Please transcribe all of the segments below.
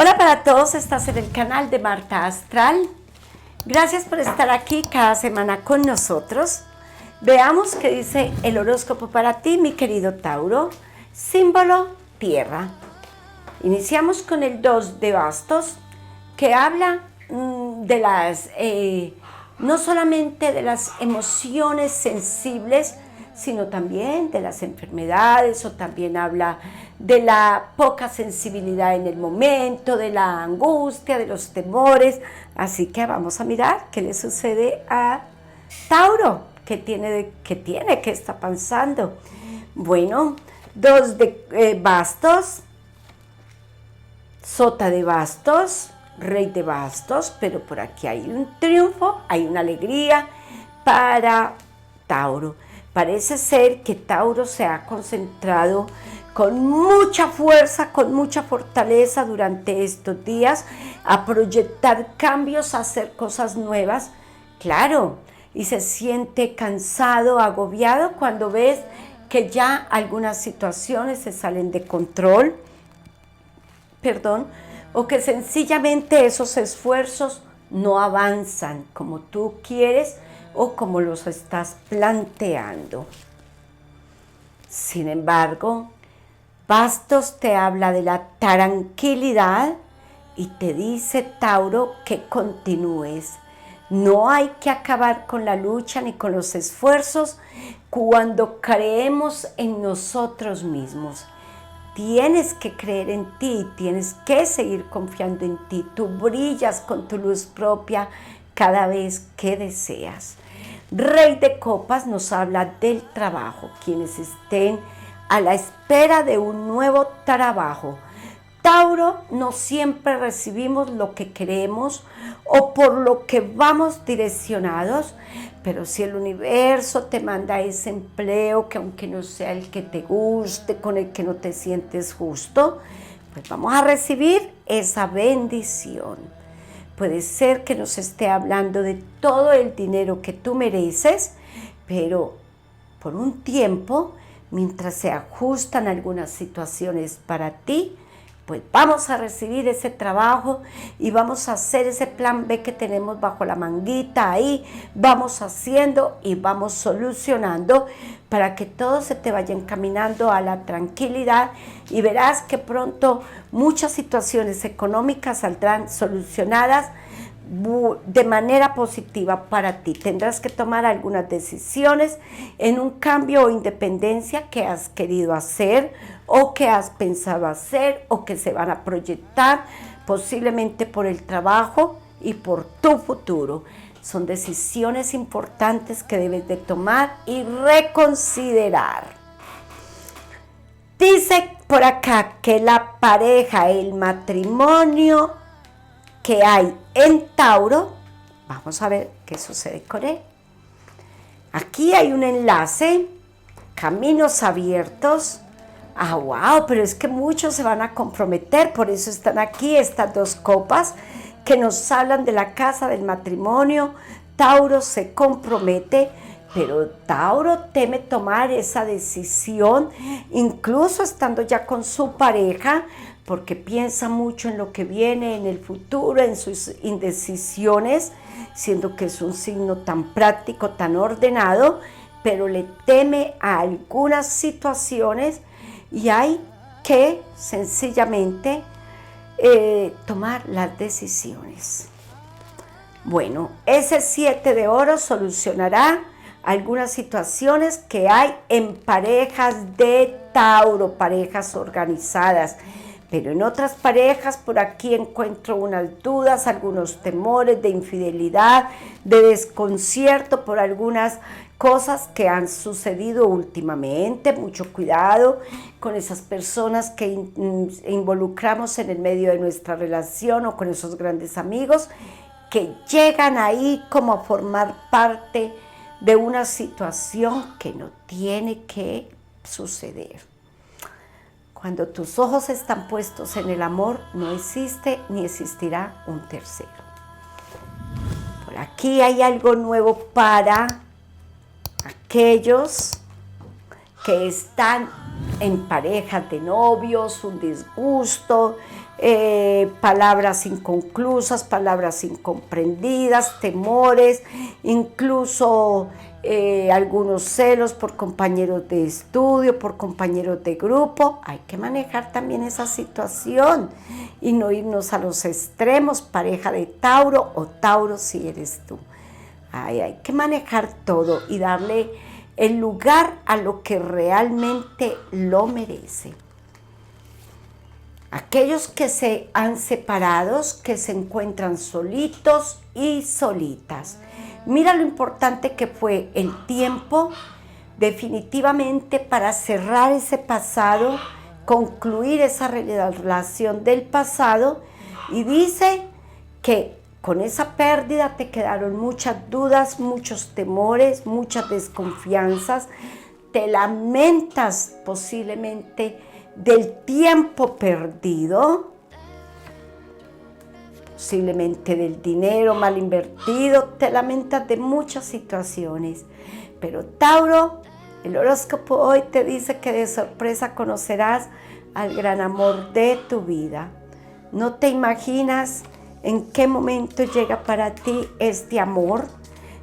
Hola para todos, estás en el canal de Marta Astral. Gracias por estar aquí cada semana con nosotros. Veamos qué dice el horóscopo para ti, mi querido Tauro. Símbolo tierra. Iniciamos con el 2 de bastos, que habla de las, no solamente de las emociones sensibles, sino también de las enfermedades, o también habla de la poca sensibilidad en el momento, de la angustia, de los temores. Así que vamos a mirar qué le sucede a Tauro, qué está pensando. Bueno, 2 de bastos, sota de bastos, rey de bastos, pero por aquí hay un triunfo, hay una alegría para Tauro. Parece ser que Tauro se ha concentrado con mucha fuerza, con mucha fortaleza durante estos días a proyectar cambios, a hacer cosas nuevas. Claro, y se siente cansado, agobiado cuando ves que ya algunas situaciones se salen de control, o que sencillamente esos esfuerzos no avanzan como tú quieres o como los estás planteando. Sin embargo, Bastos te habla de la tranquilidad y te dice, Tauro, que continúes. No hay que acabar con la lucha ni con los esfuerzos cuando creemos en nosotros mismos. Tienes que creer en ti, tienes que seguir confiando en ti. Tú brillas con tu luz propia cada vez que deseas. Rey de Copas nos habla del trabajo, quienes estén a la espera de un nuevo trabajo. Tauro, no siempre recibimos lo que queremos o por lo que vamos direccionados, pero si el universo te manda ese empleo que aunque no sea el que te guste, con el que no te sientes justo, pues vamos a recibir esa bendición. Puede ser que nos esté hablando de todo el dinero que tú mereces, pero por un tiempo, mientras se ajustan algunas situaciones para ti, pues vamos a recibir ese trabajo y vamos a hacer ese plan B que tenemos bajo la manguita ahí, vamos haciendo y vamos solucionando para que todo se te vaya encaminando a la tranquilidad y verás que pronto muchas situaciones económicas saldrán solucionadas de manera positiva para ti. Tendrás que tomar algunas decisiones en un cambio o independencia que has querido hacer o que has pensado hacer o que se van a proyectar posiblemente por el trabajo y por tu futuro. Son decisiones importantes que debes de tomar y reconsiderar. Dice por acá que la pareja, el matrimonio que hay en Tauro, vamos a ver qué sucede con él. Aquí hay un enlace, caminos abiertos. Ah, wow, pero es que muchos se van a comprometer, por eso están aquí estas dos copas que nos hablan de la casa del matrimonio. Tauro se compromete, pero Tauro teme tomar esa decisión, incluso estando ya con su pareja, porque piensa mucho en lo que viene, en el futuro, en sus indecisiones, siendo que es un signo tan práctico, tan ordenado, pero le teme a algunas situaciones y hay que sencillamente tomar las decisiones. Bueno, ese 7 de oro solucionará algunas situaciones que hay en parejas de Tauro, parejas organizadas. Pero en otras parejas por aquí encuentro unas dudas, algunos temores de infidelidad, de desconcierto por algunas cosas que han sucedido últimamente. Mucho cuidado con esas personas que involucramos en el medio de nuestra relación o con esos grandes amigos que llegan ahí como a formar parte de una situación que no tiene que suceder. Cuando tus ojos están puestos en el amor, no existe ni existirá un tercero. Por aquí hay algo nuevo para aquellos que están en parejas de novios, un disgusto, palabras inconclusas, palabras incomprendidas, temores, incluso algunos celos por compañeros de estudio, por compañeros de grupo. Hay que manejar también esa situación y no irnos a los extremos, pareja de Tauro o Tauro si eres tú. Hay que manejar todo y darle el lugar a lo que realmente lo merece. Aquellos que se han separado, que se encuentran solitos y solitas. Mira lo importante que fue el tiempo definitivamente para cerrar ese pasado, concluir esa relación del pasado, y dice que con esa pérdida te quedaron muchas dudas, muchos temores, muchas desconfianzas, te lamentas posiblemente del tiempo perdido, posiblemente del dinero mal invertido, te lamentas de muchas situaciones. Pero Tauro, el horóscopo hoy te dice que de sorpresa conocerás al gran amor de tu vida. No te imaginas en qué momento llega para ti este amor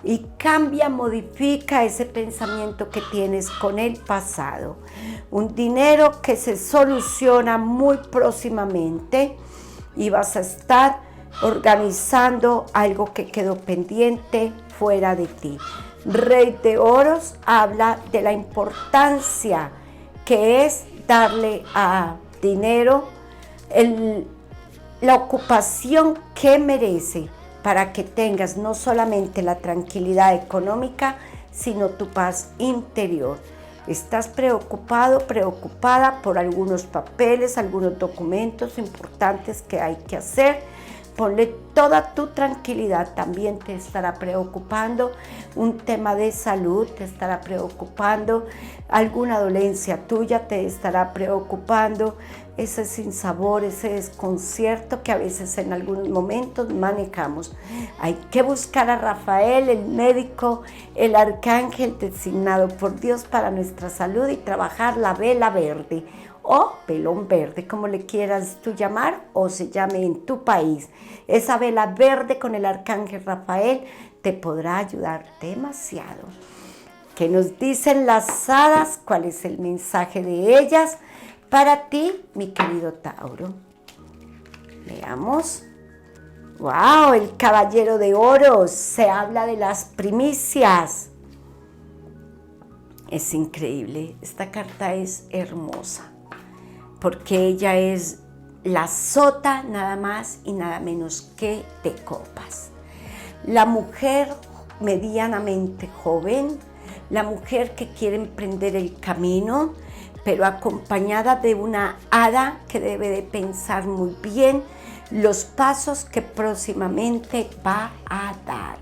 y cambia, modifica ese pensamiento que tienes con el pasado. Un dinero que se soluciona muy próximamente y vas a estar organizando algo que quedó pendiente fuera de ti. Rey de Oros habla de la importancia que es darle a dinero la ocupación que merece para que tengas no solamente la tranquilidad económica, sino tu paz interior. Estás preocupado, preocupada por algunos papeles, algunos documentos importantes que hay que hacer. Ponle toda tu tranquilidad. También te estará preocupando un tema de salud, te estará preocupando alguna dolencia tuya, te estará preocupando ese sinsabor, ese desconcierto que a veces en algunos momentos manejamos. Hay que buscar a Rafael, el médico, el arcángel designado por Dios para nuestra salud, y trabajar la vela verde o velón verde, como le quieras tú llamar o se llame en tu país. Esa vela verde con el arcángel Rafael te podrá ayudar demasiado. ¿Qué nos dicen las hadas? ¿Cuál es el mensaje de ellas para ti, mi querido Tauro? Veamos. ¡Wow! El caballero de oros. Se habla de las primicias. Es increíble. Esta carta es hermosa, porque ella es la sota nada más y nada menos que de copas. La mujer medianamente joven, la mujer que quiere emprender el camino, pero acompañada de una hada que debe de pensar muy bien los pasos que próximamente va a dar.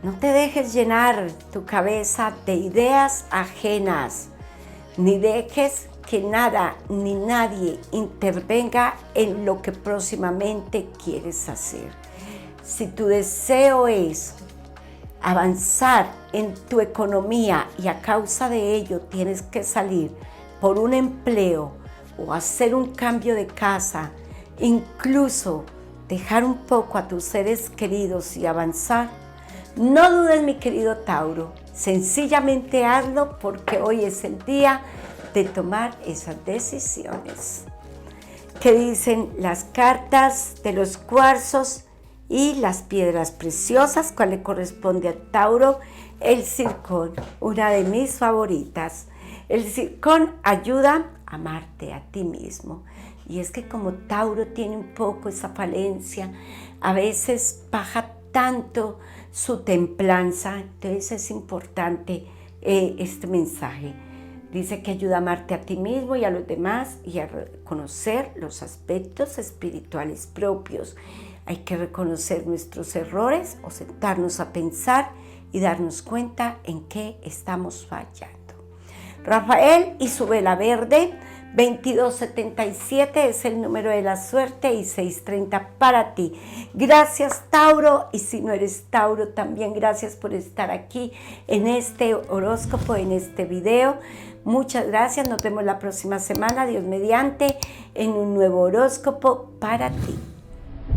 No te dejes llenar tu cabeza de ideas ajenas, ni dejes que nada ni nadie intervenga en lo que próximamente quieres hacer. Si tu deseo es avanzar en tu economía y a causa de ello tienes que salir por un empleo o hacer un cambio de casa, incluso dejar un poco a tus seres queridos y avanzar, no dudes, mi querido Tauro, sencillamente hazlo, porque hoy es el día de tomar esas decisiones. ¿Qué dicen las cartas de los cuarzos y las piedras preciosas? ¿Cuál le corresponde a Tauro? El zircón, una de mis favoritas. El zircón ayuda a amarte a ti mismo. Y es que como Tauro tiene un poco esa falencia, a veces baja tanto su templanza, entonces es importante este mensaje. Dice que ayuda a amarte a ti mismo y a los demás y a reconocer los aspectos espirituales propios. Hay que reconocer nuestros errores o sentarnos a pensar y darnos cuenta en qué estamos fallando. Rafael y su vela verde 2277 es el número de la suerte y 630 para ti. Gracias, Tauro, y si no eres Tauro, también gracias por estar aquí en este horóscopo, en este video. Muchas gracias, nos vemos la próxima semana, Dios mediante, en un nuevo horóscopo para ti.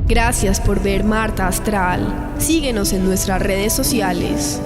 Gracias por ver Marta Astral. Síguenos en nuestras redes sociales.